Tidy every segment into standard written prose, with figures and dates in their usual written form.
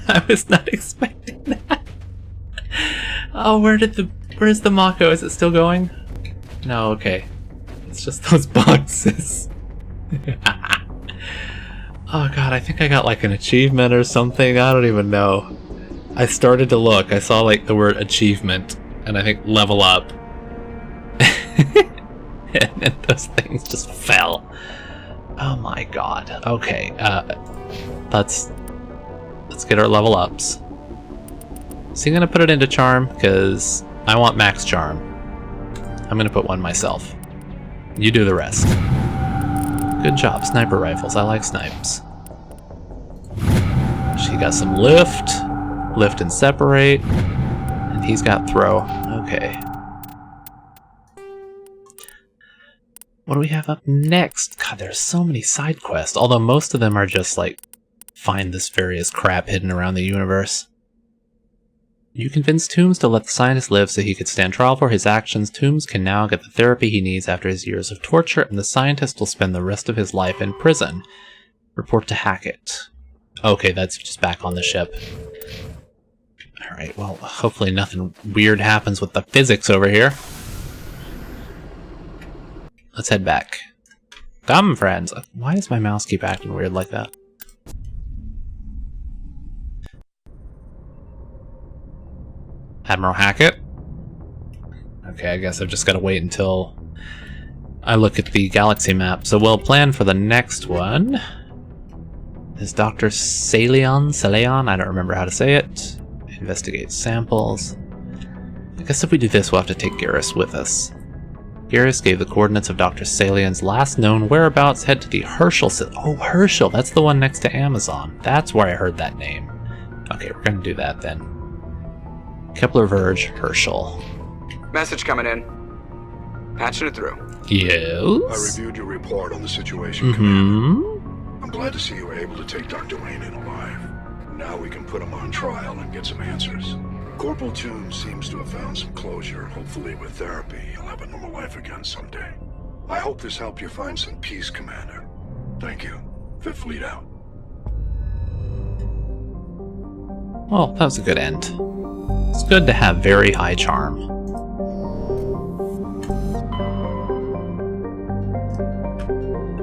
I was not expecting that. Oh, where's the Mako? Is it still going? No, okay. It's just those boxes. Oh god, I think I got like an achievement or something. I don't even know. I started to look. I saw like the word achievement, and I think level up. And then those things just fell. Oh my god. Okay, let's get our level ups. So I'm gonna put it into charm because I want max charm. I'm gonna put one myself. You do the rest. Good job, sniper rifles. I like snipes. She got some lift and separate, and he's got throw. Okay. What do we have up next? God, there's so many side quests, although most of them are just like, find this various crap hidden around the universe. You convinced Toombs to let the scientist live so he could stand trial for his actions. Toombs can now get the therapy he needs after his years of torture, and the scientist will spend the rest of his life in prison. Report to Hackett. Okay, that's just back on the ship. Alright, well, hopefully nothing weird happens with the physics over here. Let's head back. Come, friends! Why does my mouse keep acting weird like that? Admiral Hackett? Okay, I guess I've just got to wait until I look at the galaxy map. So we'll plan for the next one. Is Dr. Saleon? I don't remember how to say it. Investigate samples. I guess if we do this, we'll have to take Garrus with us. Garrus gave the coordinates of Dr. Saleon's last known whereabouts. Head to the Herschel. Oh, Herschel! That's the one next to Amazon. That's where I heard that name. Okay, we're gonna do that then. Kepler Verge, Herschel. Message coming in. Patching it through. Yes? I reviewed your report on the situation, Commander. I'm glad to see you were able to take Dr. Wayne in alive. Now we can put him on trial and get some answers. Corporal Toombs seems to have found some closure. Hopefully with therapy, he'll have a normal life again someday. I hope this helped you find some peace, Commander. Thank you. Fifth Fleet out. Well, that was a good end. It's good to have very high charm.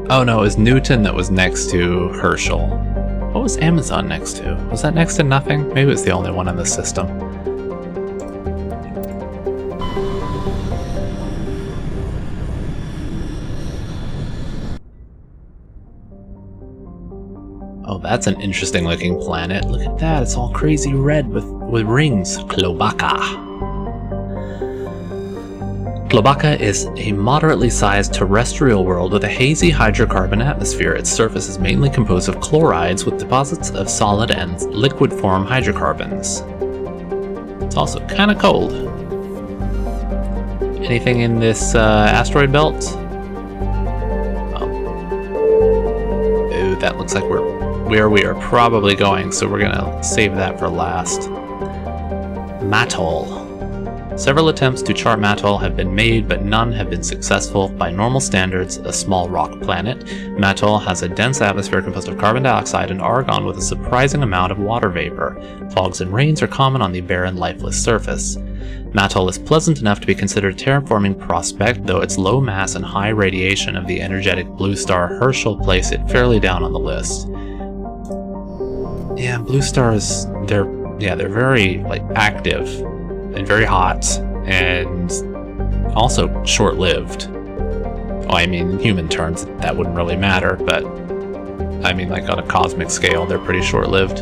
Oh no, it was Newton that was next to Herschel. What was Amazon next to? Was that next to nothing? Maybe it was the only one in the system. Oh, that's an interesting looking planet. Look at that, it's all crazy red with rings. Klobaka. Klobaka is a moderately sized terrestrial world with a hazy hydrocarbon atmosphere. Its surface is mainly composed of chlorides with deposits of solid and liquid form hydrocarbons. It's also kind of cold. Anything in this asteroid belt? Oh. Ooh, that looks like where we are probably going, so we're gonna save that for last. Mattol. Several attempts to chart Mattol have been made, but none have been successful. By normal standards, a small rock planet, Mattol has a dense atmosphere composed of carbon dioxide and argon with a surprising amount of water vapor. Fogs and rains are common on the barren, lifeless surface. Mattol is pleasant enough to be considered a terraforming prospect, though its low mass and high radiation of the energetic blue star Herschel place it fairly down on the list. Yeah, blue stars, they're very like active and very hot and also short-lived. Well, I mean, in human terms, that wouldn't really matter, but I mean, like on a cosmic scale, they're pretty short-lived.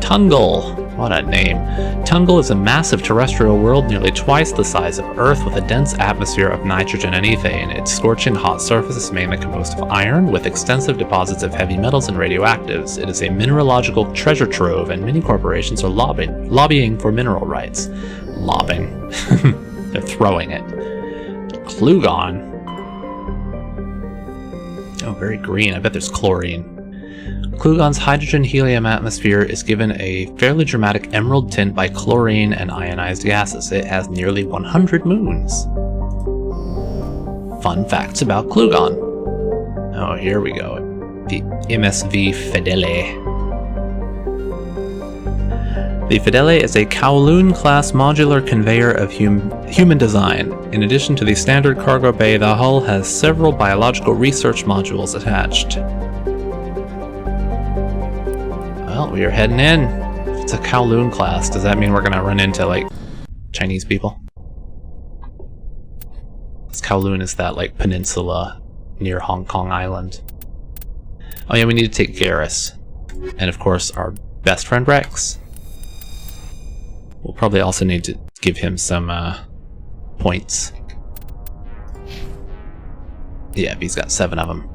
Tungle. What a name. Tungle is a massive terrestrial world nearly twice the size of Earth with a dense atmosphere of nitrogen and ethane. Its scorching hot surface is mainly composed of iron with extensive deposits of heavy metals and radioactives. It is a mineralogical treasure trove and many corporations are lobbying for mineral rights. Lobbing. They're throwing it. Klugon. Oh, very green. I bet there's chlorine. Klugon's hydrogen-helium atmosphere is given a fairly dramatic emerald tint by chlorine and ionized gases. It has nearly 100 moons. Fun facts about Klugon. Oh, here we go. The MSV Fidele. The Fidele is a Kowloon-class modular conveyor of human design. In addition to the standard cargo bay, the hull has several biological research modules attached. Well, we are heading in. If it's a Kowloon class, does that mean we're gonna run into, like, Chinese people? Because Kowloon is that, like, peninsula near Hong Kong Island. Oh yeah, we need to take Garrus. And of course, our best friend Rex. We'll probably also need to give him some points. Yeah, he's got 7 of them.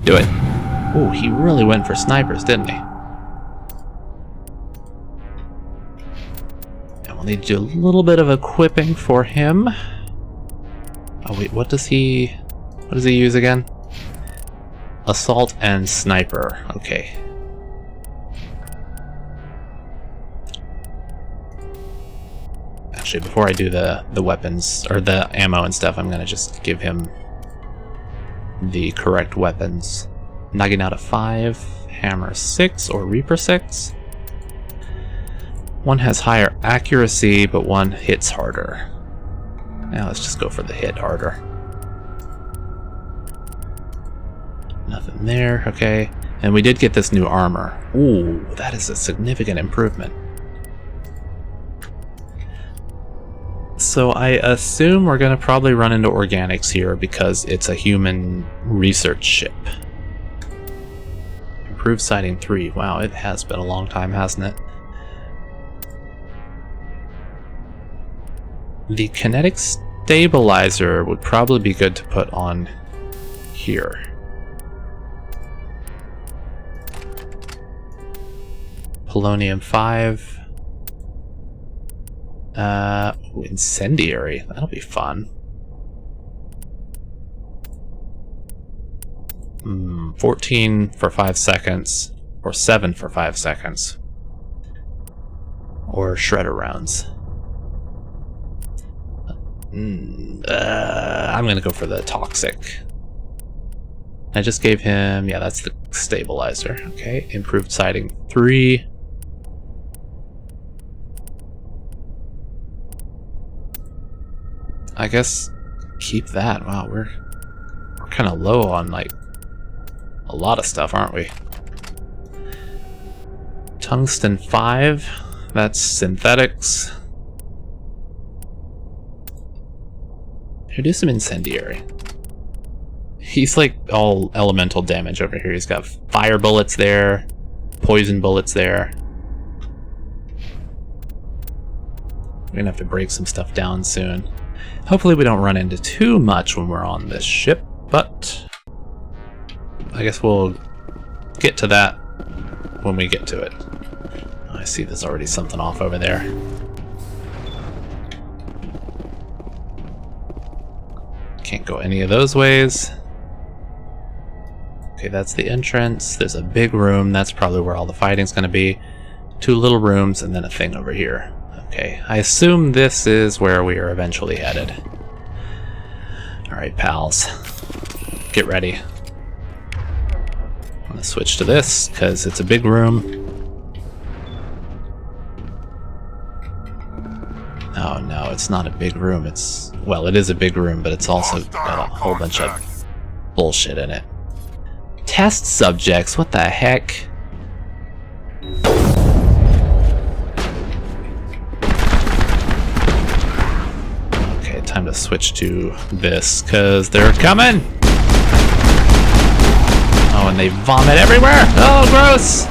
Do it. Oh, he really went for snipers, didn't he? And we'll need to do a little bit of equipping for him. Oh wait, what does he use again? Assault and sniper. Okay. Actually, before I do the weapons, or the ammo and stuff, I'm gonna just give him the correct weapons. Naginata 5, Hammer 6, or Reaper 6. One has higher accuracy, but one hits harder. Now let's just go for the hit harder. Nothing there, okay. And we did get this new armor. Ooh, that is a significant improvement. So I assume we're going to probably run into organics here because it's a human research ship. Improved sighting 3. Wow, it has been a long time, hasn't it? The kinetic stabilizer would probably be good to put on here. Polonium 5. Incendiary. That'll be fun. 14 for 5 seconds. Or 7 for 5 seconds. Or shredder rounds. I'm gonna go for the toxic. I just gave him... yeah, that's the stabilizer. Okay, improved sighting 3. I guess keep that. Wow, we're kind of low on, like, a lot of stuff, aren't we? Tungsten 5. That's synthetics. Here, do some incendiary. He's like all elemental damage over here. He's got fire bullets there, poison bullets there. We're gonna have to break some stuff down soon. Hopefully we don't run into too much when we're on this ship, but I guess we'll get to that when we get to it. Oh, I see there's already something off over there. Can't go any of those ways. Okay, that's the entrance. There's a big room. That's probably where all the fighting's going to be. 2 little rooms and then a thing over here. Okay, I assume this is where we are eventually headed. Alright, pals. Get ready. I'm going to switch to this, because it's a big room. Oh no, it's not a big room. It's... well, it is a big room, but it's also got a whole bunch of bullshit in it. Test subjects? What the heck? Time to switch to this, because they're coming! Oh, and they vomit everywhere! Oh, gross!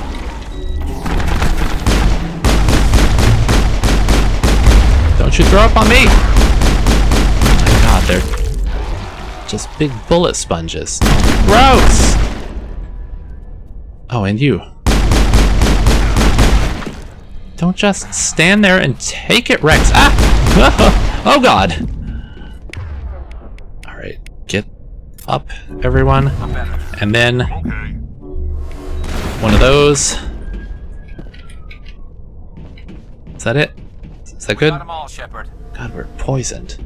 Don't you throw up on me! Oh my god, they're just big bullet sponges. Gross! Oh, and you. Don't just stand there and take it, Rex! Ah! Oh god! Get up, everyone, and then one of those. Is that it? Is that good? Got 'em all, Shepard. God, we're poisoned.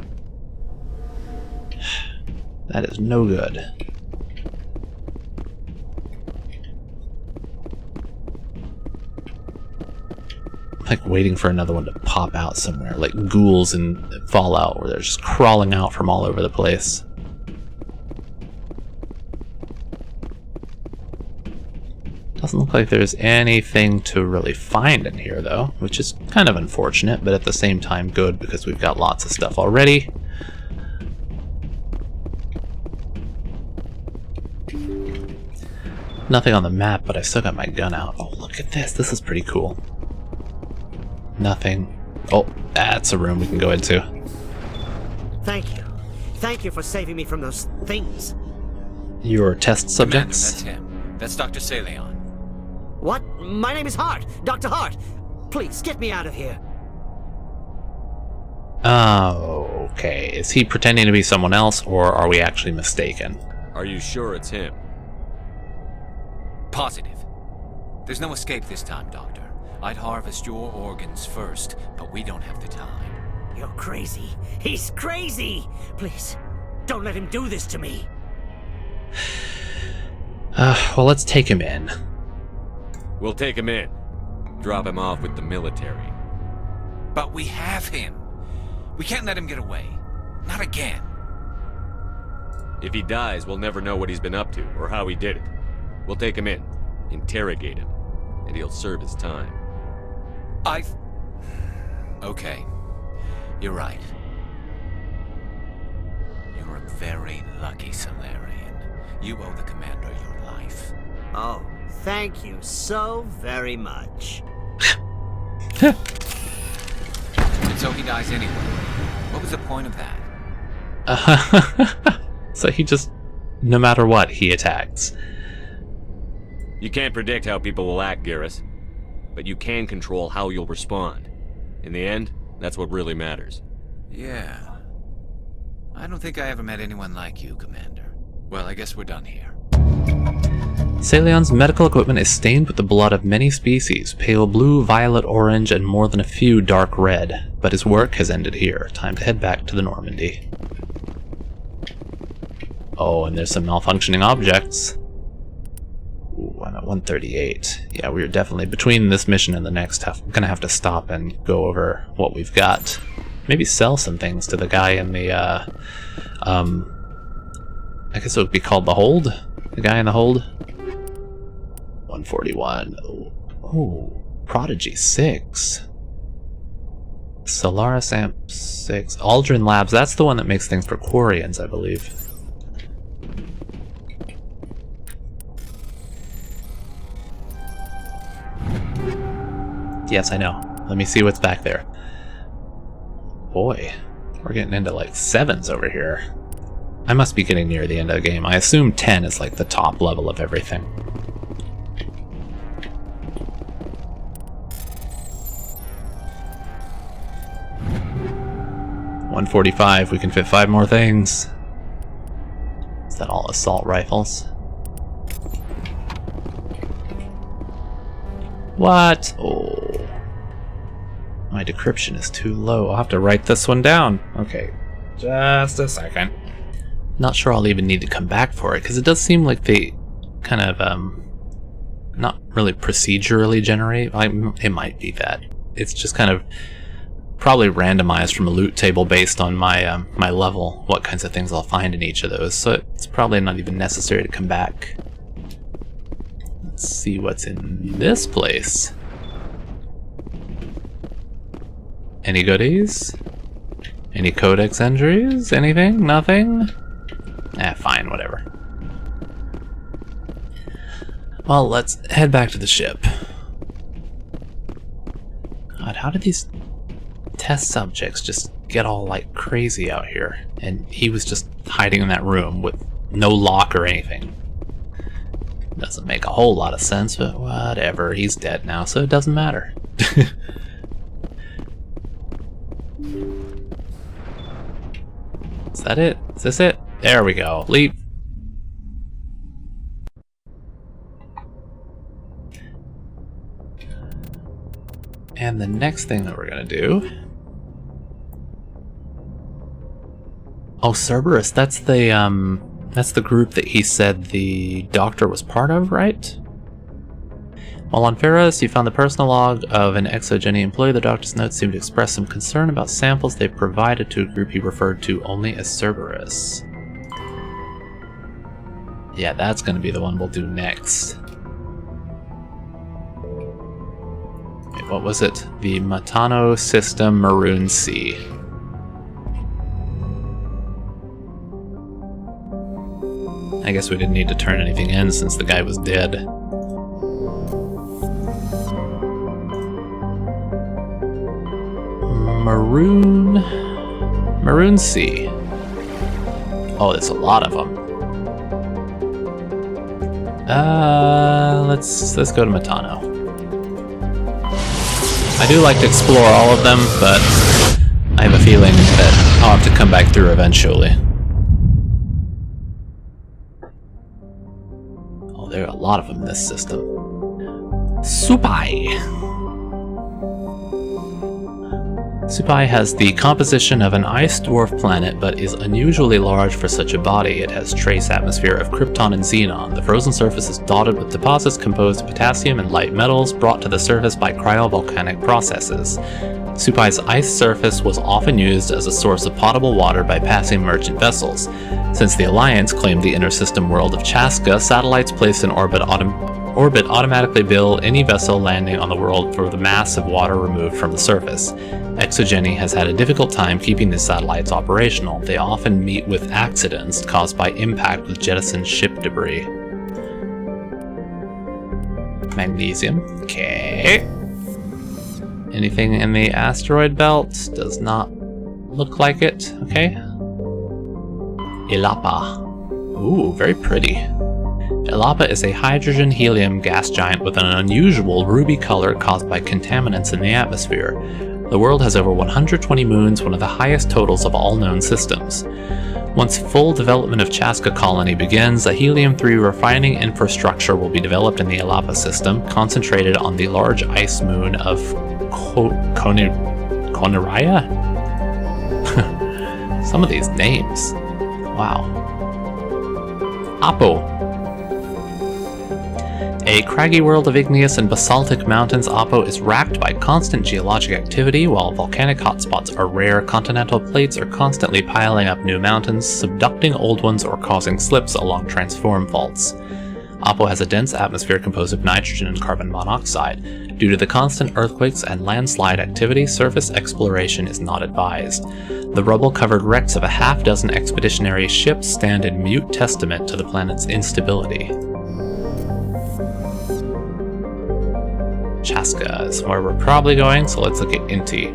That is no good. I'm like waiting for another one to pop out somewhere, like ghouls in Fallout, where they're just crawling out from all over the place. Doesn't look like there's anything to really find in here, though, which is kind of unfortunate, but at the same time good, because we've got lots of stuff already. Nothing on the map, but I've still got my gun out. Oh, look at this. This is pretty cool. Nothing. Oh, that's a room we can go into. Thank you. Thank you for saving me from those things. Your test subjects? Commander, that's him. That's Dr. Saleon. What? My name is Hart. Dr. Hart. Please, get me out of here. Oh, okay. Is he pretending to be someone else, or are we actually mistaken? Are you sure it's him? Positive. There's no escape this time, Doctor. I'd harvest your organs first, but we don't have the time. You're crazy. He's crazy. Please, don't let him do this to me. Well, let's take him in. We'll take him in. Drop him off with the military. But we have him. We can't let him get away. Not again. If he dies, we'll never know what he's been up to or how he did it. We'll take him in, interrogate him, and he'll serve his time. Okay. You're right. You're a very lucky Salarian. You owe the commander your life. Oh, thank you so very much. And so he dies anyway. What was the point of that? So he just, no matter what, he attacks. You can't predict how people will act, Garrus, but you can control how you'll respond. In the end, that's what really matters. Yeah. I don't think I ever met anyone like you, Commander. Well, I guess we're done here. Saleon's medical equipment is stained with the blood of many species, pale blue, violet, orange, and more than a few dark red. But his work has ended here. Time to head back to the Normandy. Oh, and there's some malfunctioning objects. Ooh, I'm at 138. Yeah, we're definitely, between this mission and the next, gonna have to stop and go over what we've got. Maybe sell some things to the guy in the, I guess it would be called the Hold? The guy in the Hold? 141. Oh, Prodigy 6. Solaris Amp 6. Aldrin Labs, that's the one that makes things for Quarians, I believe. Yes, I know. Let me see what's back there. Boy, we're getting into like 7s over here. I must be getting near the end of the game. I assume 10 is like the top level of everything. $145, we can fit 5 more things. Is that all assault rifles? What? Oh. My decryption is too low. I'll have to write this one down. Okay. Just a second. Not sure I'll even need to come back for it, because it does seem like they kind of, not really procedurally generate. It might be that. It's just kind of probably randomized from a loot table based on my my level, what kinds of things I'll find in each of those. So it's probably not even necessary to come back. Let's see what's in this place. Any goodies? Any codex entries? Anything? Nothing? Fine, whatever. Well, let's head back to the ship. God, how did these test subjects just get all like crazy out here? And he was just hiding in that room with no lock or anything. Doesn't make a whole lot of sense, but whatever. He's dead now, so it doesn't matter. Is that it? Is this it? There we go. Leap. And the next thing that we're gonna do... Oh, Cerberus, that's the group that he said the Doctor was part of, right? While on Ferris, you found the personal log of an Exogeny employee. The Doctor's notes seemed to express some concern about samples they provided to a group he referred to only as Cerberus. Yeah, that's going to be the one we'll do next. Wait, what was it? The Matano System Maroon Sea. I guess we didn't need to turn anything in since the guy was dead. Maroon Sea. Oh, there's a lot of them. Let's go to Matano. I do like to explore all of them, but I have a feeling that I'll have to come back through eventually. Oh, there are a lot of them in this system. Supai. Supai has the composition of an ice dwarf planet, but is unusually large for such a body. It has trace atmosphere of krypton and xenon. The frozen surface is dotted with deposits composed of potassium and light metals brought to the surface by cryovolcanic processes. Supai's ice surface was often used as a source of potable water by passing merchant vessels. Since the Alliance claimed the inner system world of Chaska, satellites placed in orbit automatically bill any vessel landing on the world for the mass of water removed from the surface. Exogeny has had a difficult time keeping the satellites operational. They often meet with accidents caused by impact with jettisoned ship debris. Magnesium. Okay. Anything in the asteroid belt? Does not look like it. Okay. Ilapa. Ooh, very pretty. Ilapa is a hydrogen-helium gas giant with an unusual ruby color caused by contaminants in the atmosphere. The world has over 120 moons, one of the highest totals of all known systems. Once full development of Chaska Colony begins, a helium-3 refining infrastructure will be developed in the Ilapa system, concentrated on the large ice moon of Koniraya? Some of these names. Wow. Apo. A craggy world of igneous and basaltic mountains, Apo is racked by constant geologic activity. While volcanic hotspots are rare, continental plates are constantly piling up new mountains, subducting old ones or causing slips along transform faults. Apo has a dense atmosphere composed of nitrogen and carbon monoxide. Due to the constant earthquakes and landslide activity, surface exploration is not advised. The rubble-covered wrecks of a half-dozen expeditionary ships stand in mute testament to the planet's instability. Chaska is where we're probably going, so let's look at Inti.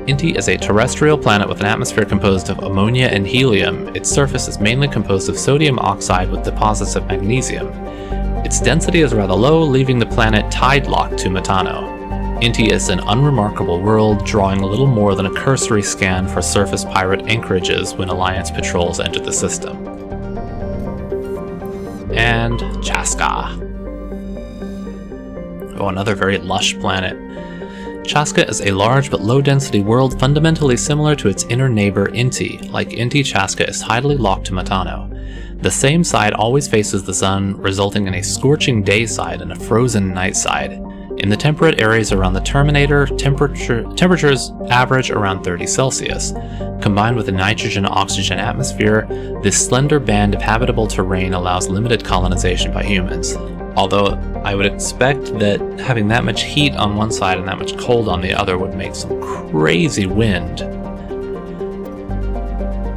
Inti is a terrestrial planet with an atmosphere composed of ammonia and helium. Its surface is mainly composed of sodium oxide with deposits of magnesium. Its density is rather low, leaving the planet tide-locked to Matano. Inti is an unremarkable world, drawing a little more than a cursory scan for surface pirate anchorages when Alliance patrols enter the system. And Chaska. Oh, another very lush planet. Chaska is a large but low-density world fundamentally similar to its inner neighbor Inti. Like Inti, Chaska is tidally locked to Matano. The same side always faces the sun, resulting in a scorching day side and a frozen night side. In the temperate areas around the Terminator, temperatures average around 30 Celsius. Combined with a nitrogen-oxygen atmosphere, this slender band of habitable terrain allows limited colonization by humans. Although I would expect that having that much heat on one side and that much cold on the other would make some crazy wind.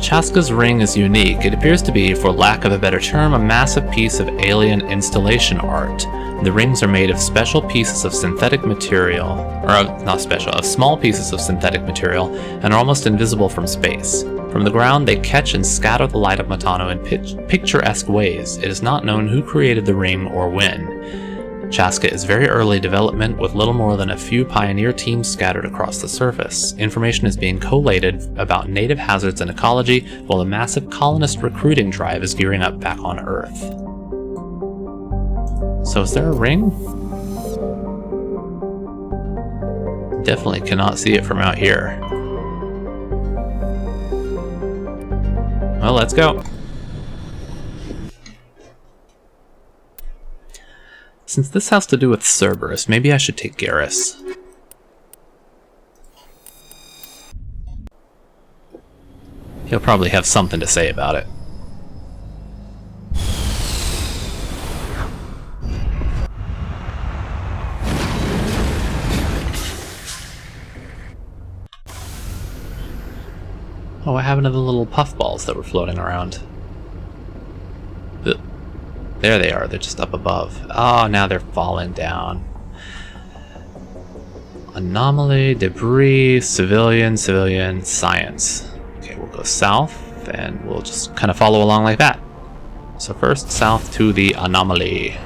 Chaska's ring is unique. It appears to be, for lack of a better term, a massive piece of alien installation art. The rings are made of special pieces of synthetic material, of small pieces of synthetic material, and are almost invisible from space. From the ground, they catch and scatter the light of Matano in picturesque ways. It is not known who created the ring or when. Chaska is very early development, with little more than a few pioneer teams scattered across the surface. Information is being collated about native hazards and ecology, while a massive colonist recruiting drive is gearing up back on Earth. So is there a ring? Definitely cannot see it from out here. Well, let's go. Since this has to do with Cerberus, maybe I should take Garrus. He'll probably have something to say about it. Oh, what happened to the little puffballs that were floating around? Ugh. There they are, they're just up above. Oh, now they're falling down. Anomaly, debris, civilian, science. Okay, we'll go south, and we'll just kind of follow along like that. So first, south to the anomaly.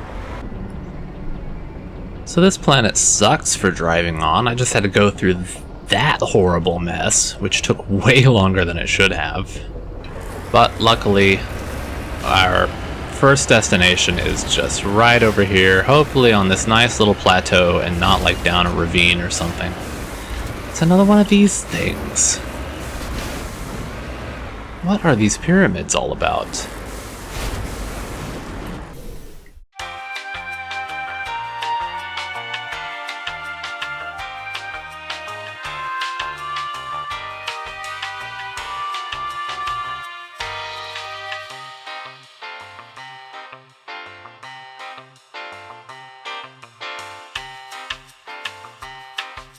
So this planet sucks for driving on. I just had to go through that horrible mess, which took way longer than it should have. But luckily, our first destination is just right over here, hopefully on this nice little plateau and not like down a ravine or something. It's another one of these things. What are these pyramids all about?